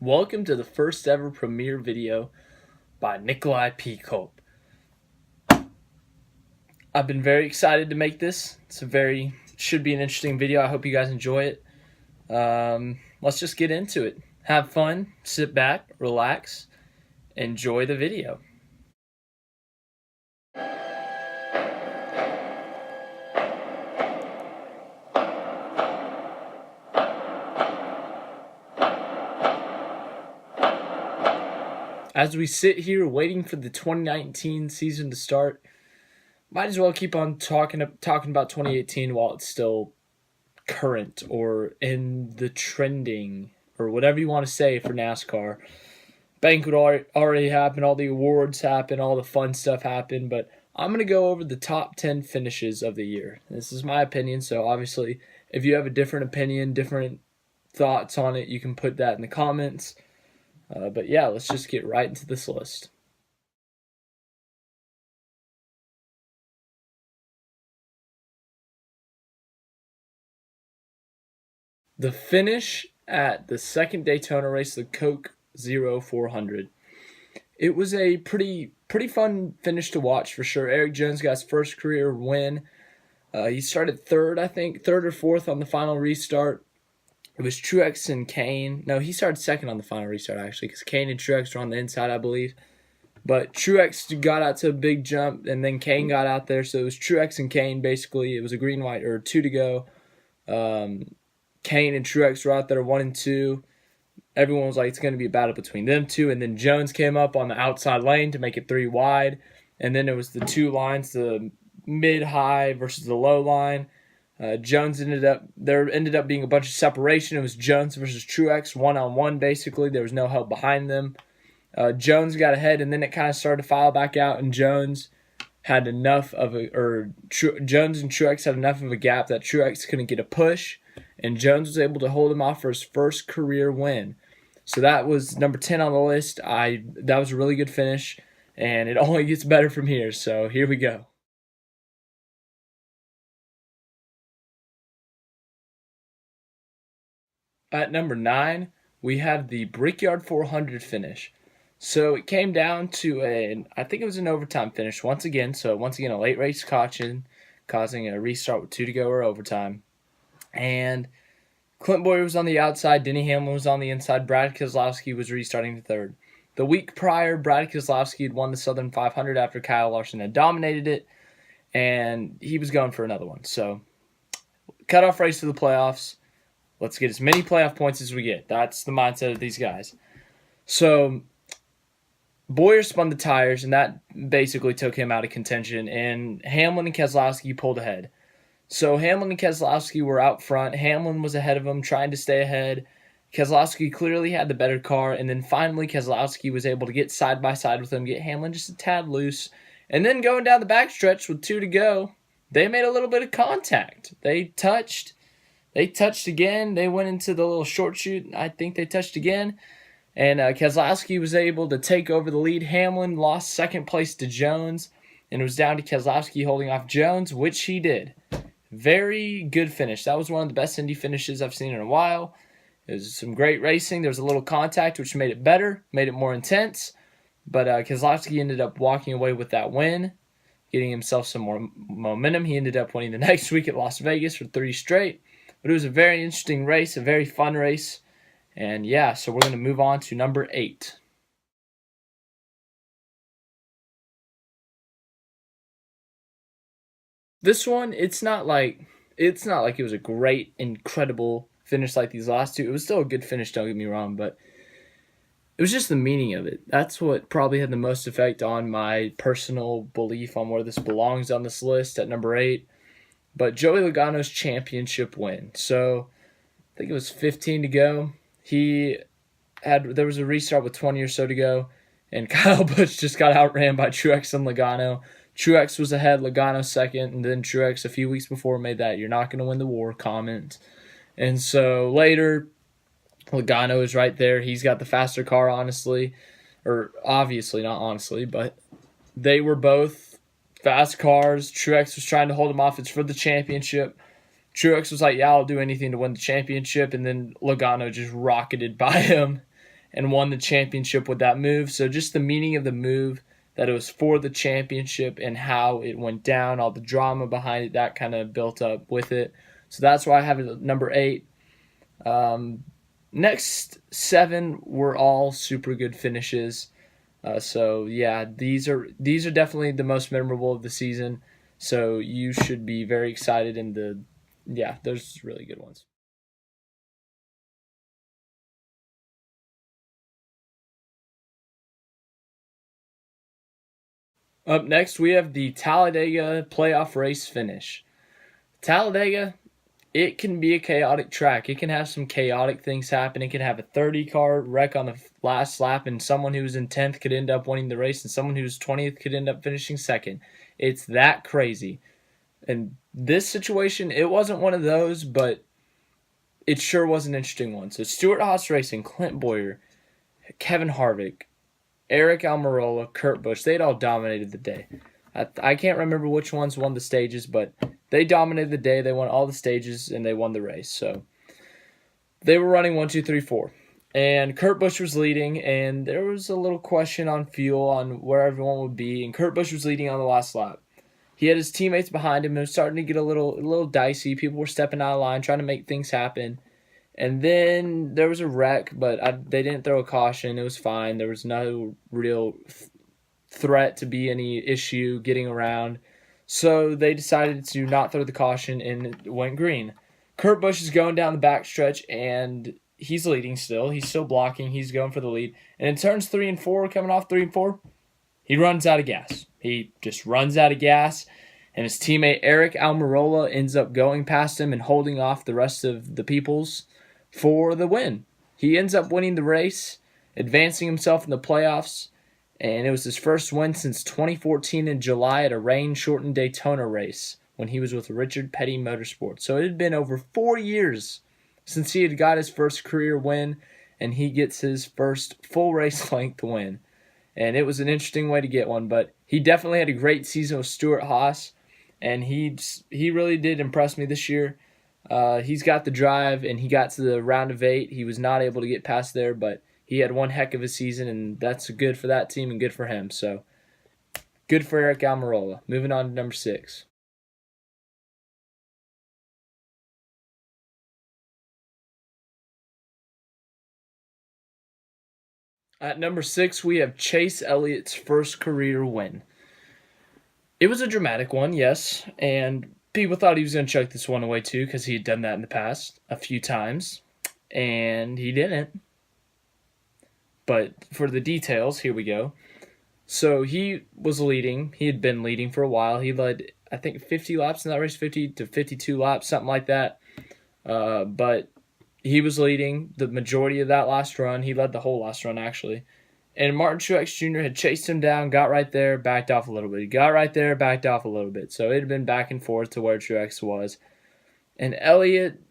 Welcome to the first ever premiere video by Nikolai P. Culp. I've been very excited to make this. Should be an interesting video. I hope you guys enjoy it. Let's just get into it. Have fun, sit back, relax, enjoy the video. As we sit here waiting for the 2019 season to start, might as well keep on talking about 2018 while it's still current or in the trending or whatever you want to say for NASCAR. Banquet already happened, all the awards happened, all the fun stuff happened, but I'm going to go over the top 10 finishes of the year. This is my opinion, so obviously if you have a different opinion, different thoughts on it, you can put that in the comments. But yeah, let's just get right into this list. The finish at the second Daytona race, the Coke 0400. It was a pretty fun finish to watch for sure. Erik Jones got his first career win. He started third or fourth on the final restart. It was Truex and Kane. No, he started second on the final restart, actually, because Kane and Truex were on the inside, I believe. But Truex got out to a big jump, and then Kane got out there. So it was Truex and Kane, basically. It was a green-white, or 2 to go. Kane and Truex were out there 1 and 2. Everyone was like, it's going to be a battle between them two. And then Jones came up on the outside lane to make it 3 wide. And then it was the 2 lines, the mid-high versus the low line. There ended up being a bunch of separation. It was Jones versus Truex, 1-on-1 basically. There was no help behind them. Jones got ahead, and then it kind of started to file back out, and Jones and Truex had enough of a gap that Truex couldn't get a push, and Jones was able to hold him off for his first career win. So that was number 10 on the list. That was a really good finish, and it only gets better from here. So here we go. At number 9, we have the Brickyard 400 finish. So it came down to I think it was an overtime finish once again. So once again, a late race caution, causing a restart with 2 to go or overtime. And Clint Bowyer was on the outside, Denny Hamlin was on the inside, Brad Keselowski was restarting to third. The week prior, Brad Keselowski had won the Southern 500 after Kyle Larson had dominated it, and he was going for another one. So cutoff race to the playoffs. Let's get as many playoff points as we get. That's the mindset of these guys. So Bowyer spun the tires, and that basically took him out of contention, and Hamlin and Keselowski pulled ahead. So Hamlin and Keselowski were out front. Hamlin was ahead of him, trying to stay ahead. Keselowski clearly had the better car, and then finally Keselowski was able to get side by side with him, get Hamlin just a tad loose, and then going down the backstretch with 2 to go, they made a little bit of contact. They touched again. They went into the little short chute. I think they touched again. And Keselowski was able to take over the lead. Hamlin lost second place to Jones, and it was down to Keselowski holding off Jones, which he did. Very good finish. That was one of the best Indy finishes I've seen in a while. It was some great racing. There was a little contact, which made it better, made it more intense. But Keselowski ended up walking away with that win, getting himself some more momentum. He ended up winning the next week at Las Vegas for 3 straight. But it was a very interesting race, a very fun race. And yeah, so we're going to move on to number 8. This one, it's not like it was a great, incredible finish like these last two. It was still a good finish, don't get me wrong, but it was just the meaning of it. That's what probably had the most effect on my personal belief on where this belongs on this list at number 8. But Joey Logano's championship win. So I think it was 15 to go. There was a restart with 20 or so to go, and Kyle Busch just got outran by Truex and Logano. Truex was ahead, Logano second, and then Truex a few weeks before made that "you're not going to win the war" comment. And so later, Logano is right there. He's got the faster car, obviously, not honestly, but they were both fast cars. Truex was trying to hold him off. It's for the championship. Truex was like, yeah, I'll do anything to win the championship, and then Logano just rocketed by him and won the championship with that move. So just the meaning of the move, that it was for the championship and how it went down, all the drama behind it, that kind of built up with it. So that's why I have it at number 8. Next 7 were all super good finishes. So yeah, these are definitely the most memorable of the season. So you should be very excited yeah, those really good ones. Up next, we have the Talladega playoff race finish. Talladega, it can be a chaotic track. It can have some chaotic things happen. It can have a 30-car wreck on the last lap, and someone who was in 10th could end up winning the race, and someone who's 20th could end up finishing second. It's that crazy. And this situation, it wasn't one of those, but it sure was an interesting one. So Stuart Haas Racing, Clint Boyer, Kevin Harvick, Eric Almirola, Kurt Busch, they'd all dominated the day. I can't remember which ones won the stages, but they dominated the day. They won all the stages, and they won the race. So they were running 1, 2, 3, 4. And Kurt Busch was leading, and there was a little question on fuel, on where everyone would be. And Kurt Busch was leading on the last lap. He had his teammates behind him. It was starting to get a little dicey. People were stepping out of line, trying to make things happen. And then there was a wreck, but they didn't throw a caution. It was fine. There was no real threat to be any issue getting around. So they decided to not throw the caution, and it went green. Kurt Busch is going down the backstretch, and he's leading still. He's still blocking. He's going for the lead. And in turns 3 and 4, coming off 3 and 4, he runs out of gas. He just runs out of gas, and his teammate Eric Almirola ends up going past him and holding off the rest of the peoples for the win. He ends up winning the race, advancing himself in the playoffs, and it was his first win since 2014 in July at a rain-shortened Daytona race when he was with Richard Petty Motorsports. So it had been over 4 years since he had got his first career win, and he gets his first full race-length win. And it was an interesting way to get one, but he definitely had a great season with Stuart Haas, and he really did impress me this year. He's got the drive, and he got to the round of 8. He was not able to get past there, but he had one heck of a season, and that's good for that team and good for him. So good for Eric Almirola. Moving on to number 6. At number 6, we have Chase Elliott's first career win. It was a dramatic one, yes, and people thought he was going to chuck this one away too because he had done that in the past a few times, and he didn't. But for the details, here we go. So he was leading. He had been leading for a while. He led, I think, 50 laps in that race, 50 to 52 laps, something like that. But he was leading the majority of that last run. He led the whole last run, actually. And Martin Truex Jr. had chased him down, got right there, backed off a little bit. He got right there, backed off a little bit. So it had been back and forth to where Truex was. And Elliott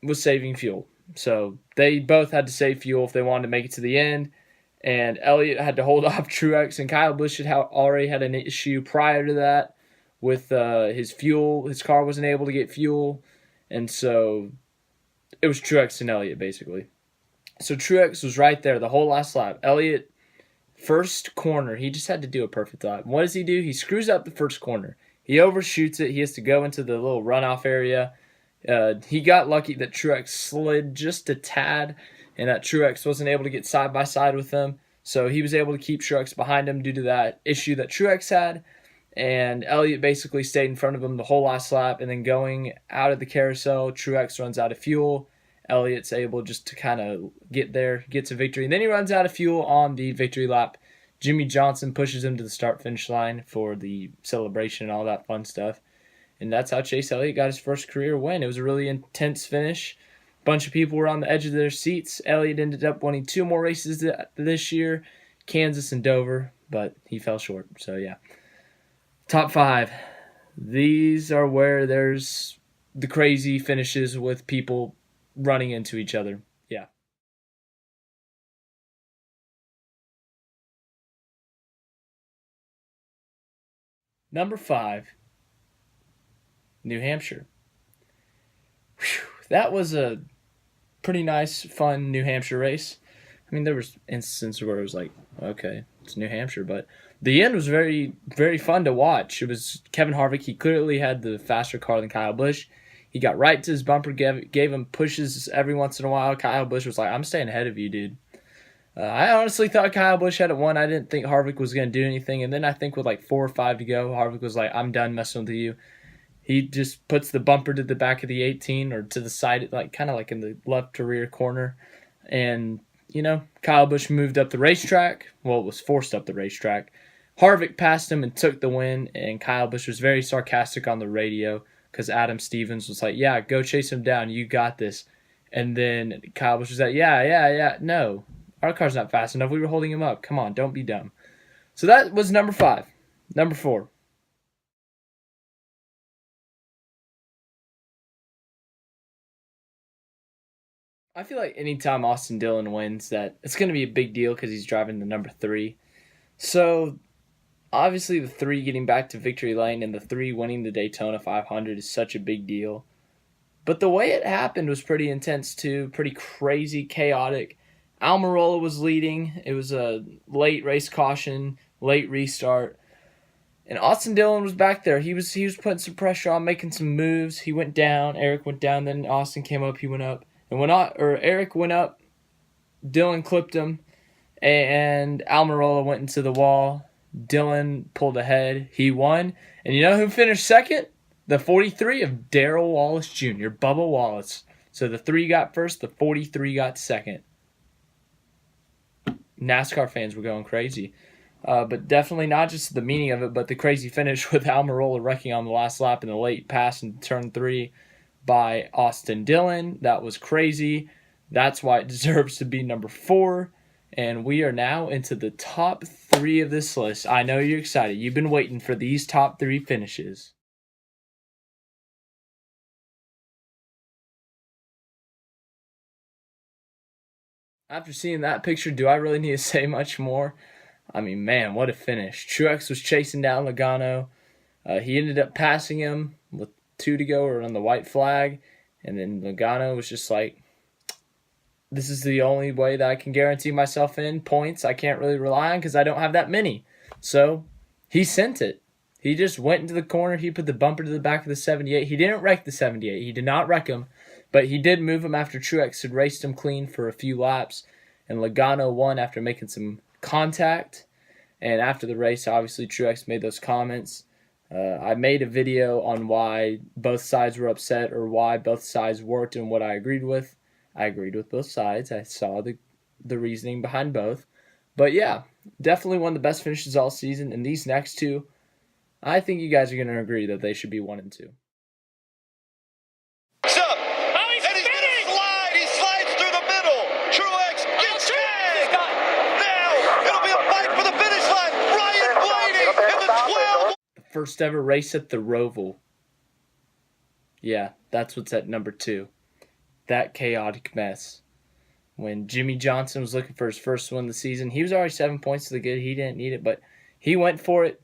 was saving fuel. So they both had to save fuel if they wanted to make it to the end. And Elliott had to hold off Truex. And Kyle Busch had already had an issue prior to that with his fuel. His car wasn't able to get fuel. And so it was Truex and Elliott, basically. So Truex was right there the whole last lap. Elliott, first corner, he just had to do a perfect lap. And what does he do? He screws up the first corner. He overshoots it. He has to go into the little runoff area. He got lucky that Truex slid just a tad, and that Truex wasn't able to get side by side with him. So he was able to keep Truex behind him due to that issue that Truex had. And Elliott basically stayed in front of him the whole last lap. And then going out of the carousel, Truex runs out of fuel. Elliott's able just to kind of get there, gets a victory. And then he runs out of fuel on the victory lap. Jimmy Johnson pushes him to the start-finish line for the celebration and all that fun stuff. And that's how Chase Elliott got his first career win. It was a really intense finish. A bunch of people were on the edge of their seats. Elliott ended up winning 2 more races this year, Kansas and Dover, but he fell short. So, yeah. Top 5. These are where there's the crazy finishes with people running into each other. Yeah. Number 5, New Hampshire. Whew, that was a pretty nice, fun New Hampshire race. I mean, there was instances where it was like, okay, it's New Hampshire, but the end was very, very fun to watch. It was Kevin Harvick. He clearly had the faster car than Kyle Busch. He got right to his bumper, gave him pushes every once in a while. Kyle Busch was like, I'm staying ahead of you, dude. I honestly thought Kyle Busch had it won. I didn't think Harvick was going to do anything. And then I think with like 4 or 5 to go, Harvick was like, I'm done messing with you. He just puts the bumper to the back of the 18 or to the side, like kind of like in the left to rear corner. And, Kyle Busch moved up the racetrack. Well, it was forced up the racetrack. Harvick passed him and took the win. And Kyle Busch was very sarcastic on the radio because Adam Stevens was like, yeah, go chase him down. You got this. And then Kyle Busch was like, yeah. No. Our car's not fast enough. We were holding him up. Come on, don't be dumb. So that was number 5. Number 4. I feel like anytime Austin Dillon wins, that it's going to be a big deal because he's driving the number 3. So obviously the 3 getting back to victory lane and the 3 winning the Daytona 500 is such a big deal. But the way it happened was pretty intense too, pretty crazy, chaotic. Almirola was leading. It was a late race caution, late restart. And Austin Dillon was back there. He was putting some pressure on, making some moves. He went down. Eric went down. Then Austin came up. He went up. And Eric went up, Dillon clipped him, and Almirola went into the wall. Dillon pulled ahead. He won. And you know who finished second? The 43 of Darrell Wallace Jr., Bubba Wallace. So the 3 got first, the 43 got second. NASCAR fans were going crazy. But definitely not just the meaning of it, but the crazy finish with Almirola wrecking on the last lap in the late pass in turn 3 by Austin Dillon. That was crazy. That's why it deserves to be number 4. And we are now into the top 3 of this list. I know you're excited. You've been waiting for these top 3 finishes. After seeing that picture, do I really need to say much more? I mean, man, what a finish. Truex was chasing down Logano. He ended up passing him with 2 to go or on the white flag. And then Logano was just like, this is the only way that I can guarantee myself in points. I can't really rely on because I don't have that many. So he sent it. He just went into the corner. He put the bumper to the back of the 78. He didn't wreck the 78. He did not wreck him. But he did move him after Truex had raced him clean for a few laps. And Logano won after making some contact. And after the race, obviously, Truex made those comments. I made a video on why both sides were upset or why both sides worked and what I agreed with. I agreed with both sides. I saw the reasoning behind both. But yeah, definitely one of the best finishes all season. And these next 2, I think you guys are going to agree that they should be 1 and 2. First ever race at the Roval. Yeah, that's what's at number 2. That chaotic mess. When Jimmy Johnson was looking for his first win of the season, he was already 7 points to the good. He didn't need it, but he went for it.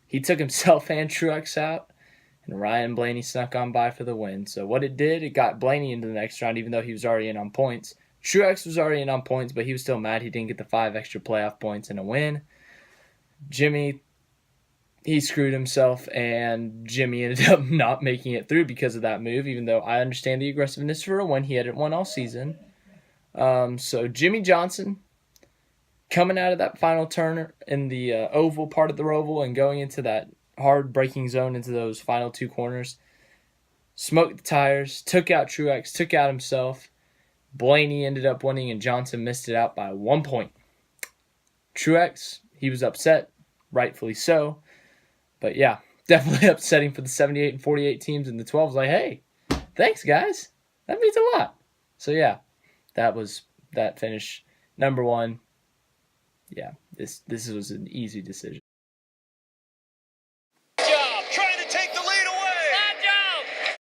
He took himself and Truex out, and Ryan Blaney snuck on by for the win. So what it did, it got Blaney into the next round, even though he was already in on points. Truex was already in on points, but he was still mad he didn't get the 5 extra playoff points and a win. Jimmy, he screwed himself, and Jimmy ended up not making it through because of that move, even though I understand the aggressiveness for a win. He hadn't won all season. So Jimmy Johnson coming out of that final turn in the oval part of the Roval and going into that hard braking zone into those final 2 corners, smoked the tires, took out Truex, took out himself. Blaney ended up winning, and Johnson missed it out by 1 point. Truex, he was upset, rightfully so. But yeah, definitely upsetting for the 78 and 48 teams, and the 12 was like, hey, thanks, guys. That means a lot. So yeah, that was that finish. Number 1. Yeah, this was an easy decision. Good job, trying to take the lead away. Good job.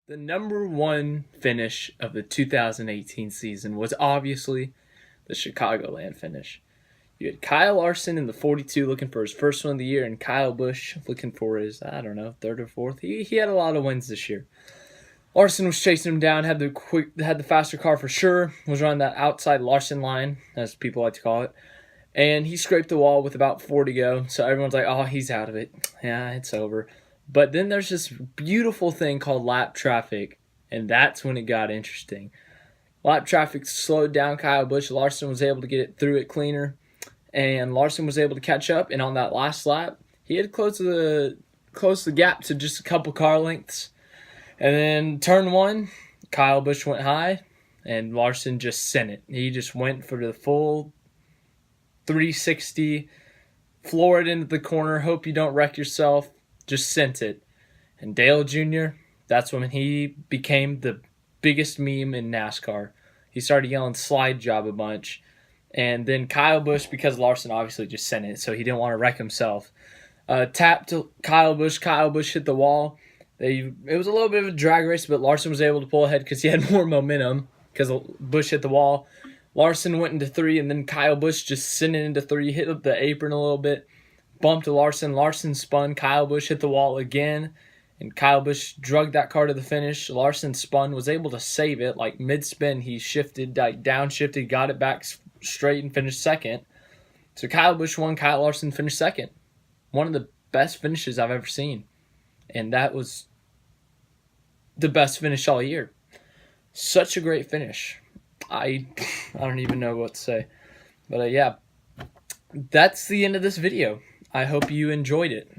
The number 1 finish of the 2018 season was obviously the Chicagoland finish. You had Kyle Larson in the 42 looking for his first one of the year, and Kyle Busch looking for his, I don't know, third or fourth. He had a lot of wins this year. Larson was chasing him down, had the faster car for sure, was running that outside Larson line, as people like to call it. And he scraped the wall with about 4 to go, so everyone's like, oh, he's out of it. Yeah, it's over. But then there's this beautiful thing called lap traffic, and that's when it got interesting. Lap traffic slowed down Kyle Busch. Larson was able to get it through it cleaner, and Larson was able to catch up. And on that last lap, he had closed the gap to just a couple car lengths. And then turn 1, Kyle Busch went high, and Larson just sent it. He just went for the full 360, floor it into the corner, hope you don't wreck yourself, just sent it. And Dale Jr., that's when he became the biggest meme in NASCAR. He started yelling slide job a bunch. And then Kyle Busch, because Larson obviously just sent it, so he didn't want to wreck himself, tapped to Kyle Busch. Kyle Busch hit the wall. It was a little bit of a drag race, but Larson was able to pull ahead because he had more momentum because Busch hit the wall. Larson went into 3, and then Kyle Busch just sent it into 3, hit up the apron a little bit, bumped to Larson. Larson spun. Kyle Busch hit the wall again, and Kyle Busch drugged that car to the finish. Larson spun, was able to save it. Like mid-spin, he shifted, like downshifted, got it back straight, and finished second. So Kyle Busch won. Kyle Larson finished second. One of the best finishes I've ever seen. And that was the best finish all year. Such a great finish. I don't even know what to say. But yeah, that's the end of this video. I hope you enjoyed it.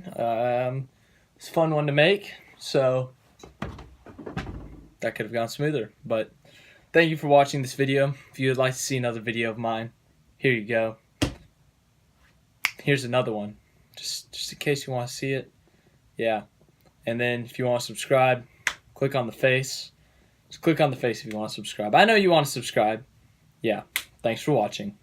It's a fun one to make, so that could have gone smoother. But thank you for watching this video. If you would like to see another video of mine, here you go. Here's another one, just in case you want to see it. Yeah. And then if you want to subscribe, click on the face. Just click on the face if you want to subscribe. I know you want to subscribe. Yeah. Thanks for watching.